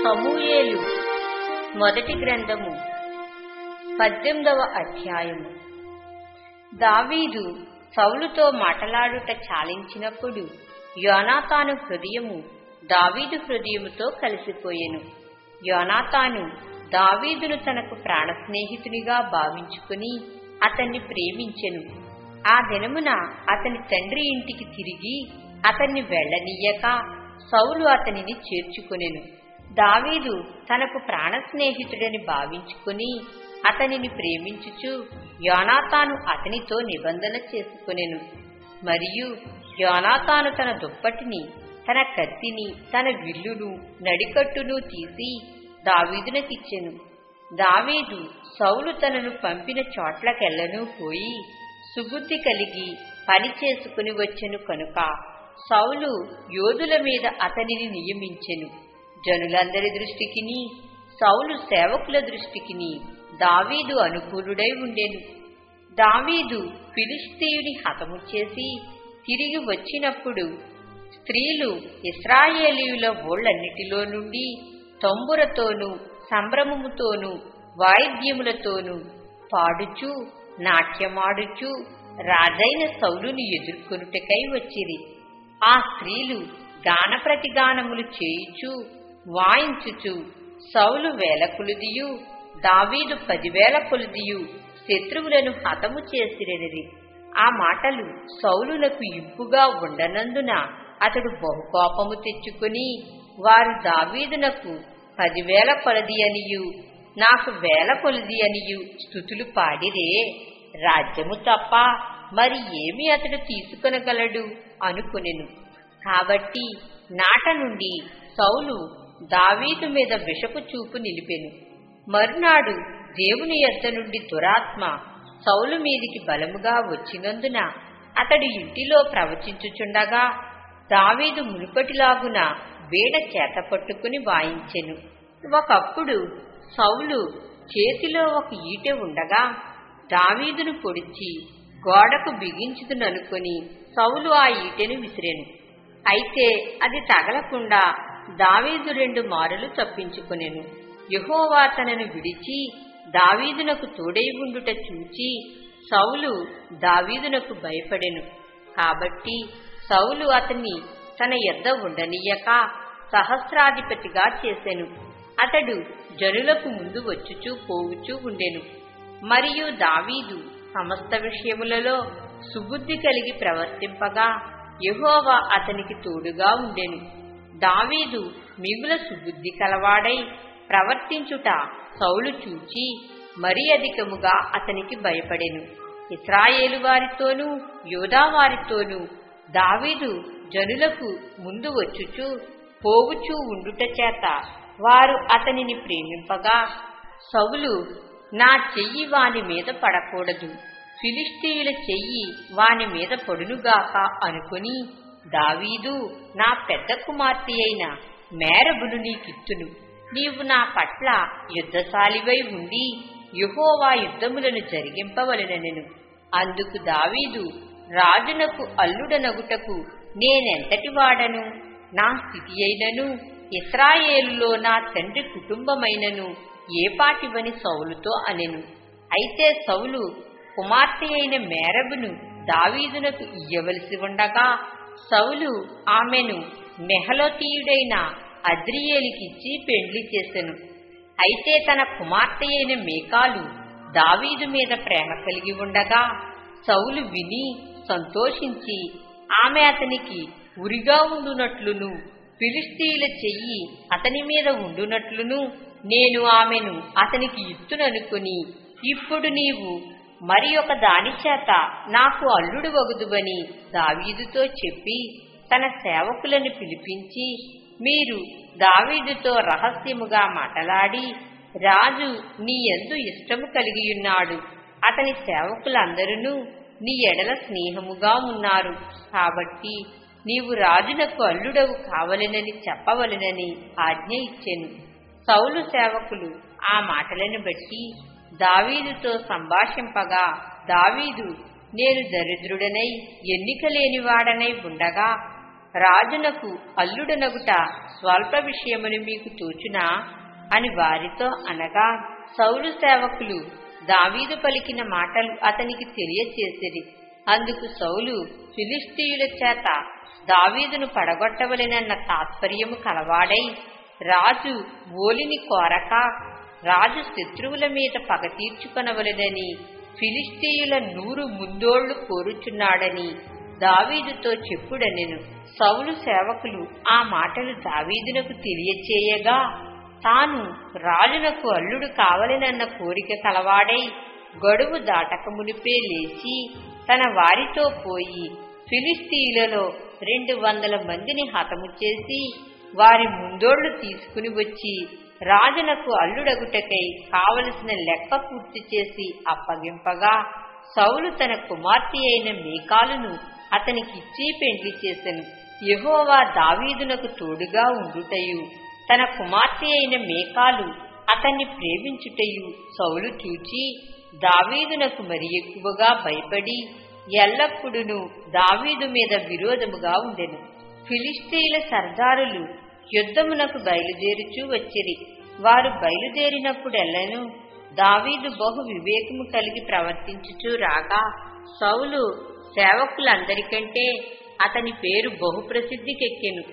సమూయేలు మొదటి గ్రంథము 18వ అధ్యాయము. దావీదు సౌలుతో మాటలాడుట చాలించినప్పుడు యోనాతాను హృదయము దావీదు హృదయముతో కలిసిపోయెను. యోనాతాను దావీదును తనకు ప్రాణ స్నేహితునిగా భావించుకుని అతన్ని ప్రేమించెను. ఆ దినమున అతని తండ్రి ఇంటికి తిరిగి అతన్ని వెళ్లనీయక సౌలు అతనిని చేర్చుకొనెను. దావీదు తనకు ప్రాణ స్నేహితుడని భావించుకుని అతనిని ప్రేమించుచు యోనాతాను అతనితో నిబంధన చేసుకొనెను. మరియు యోనాతాను తన దుప్పటిని, తన కత్తిని, తన విల్లును, నడికట్టును తీసి దావీదునకిచ్చెను. దావీదు సౌలు తనను పంపిన చోట్లకెళ్లను పోయి సుబుద్ధి కలిగి పని చేసుకుని వచ్చెను కనుక సౌలు యోధుల మీద అతనిని నియమించెను. జనులందరి దృష్టికిని సౌలు సేవకుల దృష్టికిని దావీదు అనుకూలుడై ఉండెను. దావీదు ఫిలిష్తీయుని హతము చేసి తిరిగి వచ్చినప్పుడు స్త్రీలు ఇశ్రాయేలీయుల ఊళ్ళన్నిటిలో నుండి తంబురతోనూ సంభ్రమముతోనూ వాయిద్యములతోనూ పాడుచూ నాట్యమాడుచూ రాజైన సౌలుని ఎదుర్కొనుటకై వచ్చిరి. ఆ స్త్రీలు గాన ప్రతిగానములు చేయుచూ వాయించుచు సౌలు 1000 కొలదియు దావీదు 10,000 కొలదియు శత్రువులను హతము చేసిరెనిరి. ఆ మాటలు సౌలునకు ఇంపుగా ఉండనందున అతడు బహుకోపము తెచ్చుకుని, వారు దావీదునకు 10,000 కొలది అనియు నాకు 1000 కొలది అనియు స్తుతులు పాడిరే, రాజ్యము తప్ప మరి ఏమి అతడు తీసుకొనగలడు అనుకొనెను. కాబట్టి నాట నుండి సౌలు దావీదు మీద విషపు చూపు నిలిపెను. మరునాడు దేవుని యొద్ద నుండి దురాత్మ సౌలు మీదికి బలముగా వచ్చినందున అతడు ఇంటిలో ప్రవచించుచుండగా దావీదు మునుపటిలాగున వీణ చేత పట్టుకుని వాయించెను. ఒకప్పుడు సౌలు చేతిలో ఒక ఈటె ఉండగా దావీదును పొడిచి గోడకు బిగించుదుననుకొని సౌలు ఆ ఈటెను విసిరెను. అయితే అది తగలకుండా దావీదు 2 మారులు తప్పించుకొనెను. యెహోవా తనను విడిచి దావీదునకు తోడై ఉండుట చూచి సౌలు దావీదునకు భయపడెను. కాబట్టి సౌలు అతన్ని తన యొద్ద ఉండనీయక సహస్రాధిపతిగా చేసెను. అతడు జనులకు ముందు వచ్చుచూ పోవుచూ ఉండెను. మరియు దావీదు సమస్త విషయములలో సుబుద్ధి కలిగి ప్రవర్తింపగా యెహోవా అతనికి తోడుగా ఉండెను. దావీదు మిగుల సుబుద్ధి కలవాడై ప్రవర్తించుట సౌలు చూచి మరి అధికముగా అతనికి భయపడెను. ఇశ్రాయేలు వారితోనూ యూదా వారితోనూ దావీదు జనులకు ముందు వచ్చుచూ పోవుచూ ఉండుట చేత వారు అతనిని ప్రేమింపగా సౌలు నా చెయ్యి వాని మీద పడకూడదు, ఫిలిష్తీయుల చెయ్యి వాని మీద పడునుగాక అనుకుని, దావీదు నా పెద్ద కుమార్తె అయిన మేరబును నీకిత్తును, నీవు నా పట్ల యుద్ధశాలివై ఉండి యెహోవా యుద్ధములను జరిగింపవలెనెను. అందుకు దావీదు, రాజునకు అల్లుడనగుటకు నేనెంతటి వాడను, నా స్థితి అయినను ఇశ్రాయేలులో నా తండ్రి కుటుంబమైనను ఏపాటివని సౌలుతో అనెను. అయితే సౌలు కుమార్తె అయిన మేరబును దావీదునకు ఇయ్యవలసి ఉండగా సౌలు ఆమెను మెహలోతీయుడైన అద్రియేలుకిచ్చి పెండ్లి చేసెను. అయితే తన కుమార్తె అయిన మీకాలు దావీదు మీద ప్రేమ కలిగి ఉండగా సౌలు విని సంతోషించి ఆమె అతనికి ఉరిగా ఉండునట్లును ఫిలిష్తీయుల చెయ్యి అతని మీద ఉండునట్లును నేను ఆమెను అతనికి ఇత్తుననుకుని, ఇప్పుడు నీవు మరి ఒక దాని చేత నాకు అల్లుడు వగుదువని దావీదుతో చెప్పి తన సేవకులను పిలిపించి, మీరు దావీదుతో రహస్యముగా మాటలాడి, రాజు నీ యందు ఇష్టము కలిగియున్నాడు, అతని సేవకులందరూ నీ ఎడల స్నేహముగా ఉన్నారు, కాబట్టి నీవు రాజునకు అల్లుడవు కావలెనని చెప్పవలెనని ఆజ్ఞ ఇచ్చెను. సౌలు సేవకులు ఆ మాటలను బట్టి దావీదుతో సంభాషింపగా దావీదు, నేను దరిద్రుడనై ఎన్నిక లేనివాడనై ఉండగా రాజునకు అల్లుడనగుట స్వల్ప విషయమని మీకు తోచునా అని వారితో అనగా, సౌలు సేవకులు దావీదు పలికిన మాటలు అతనికి తెలియచేసిరి. అందుకు సౌలు ఫిలిష్తీయుల చేత దావీదును పడగొట్టవలెనన్న తాత్పర్యము కలవాడై, రాజు ఓలిని కోరక రాజు శత్రువుల మీద పగ తీర్చుకొనవలెనని ఫిలిష్తీయుల 100 ముందోళ్లు కోరుచున్నాడని దావీదుతో చెప్పుడనెను. సౌలు సేవకులు ఆ మాటలు దావీదునకు తెలియచేయగా, తాను రాజునకు అల్లుడు కావలెనన్న కోరిక కలవాడై గడువు దాటక మునిపే లేచి తన వారితో పోయి ఫిలిష్తీయులలో 200 మందిని హతము చేసి వారి ముందోళ్లు తీసుకుని వచ్చి రాజునకు అల్లుడగుటకై కావలసిన లెక్క పూర్తి చేసి అప్పగింపగా, సౌలు తన కుమార్తె అయిన మీకాలును అతనికిచ్చి పెండ్లి చేసెను. యెహోవా దావీదునకు తోడుగా ఉండుటయు తన కుమార్తె అయిన మీకాలు అతన్ని ప్రేమించుటయు సౌలు చూచి దావీదునకు మరి ఎక్కువగా భయపడి ఎల్లప్పుడూ దావీదు మీద విరోధముగా ఉండెను. ఫిలిష్తీయుల సర్దారులు యుద్ధమునకు బయలుదేరుచూ వచ్చిరి. వారు బయలుదేరినప్పుడెల్లను దావీదు బహు వివేకము కలిగి ప్రవర్తించుచూ రాగా, సౌలు సేవకులందరికంటే అతని పేరు బహు ప్రసిద్ధికెక్కెను.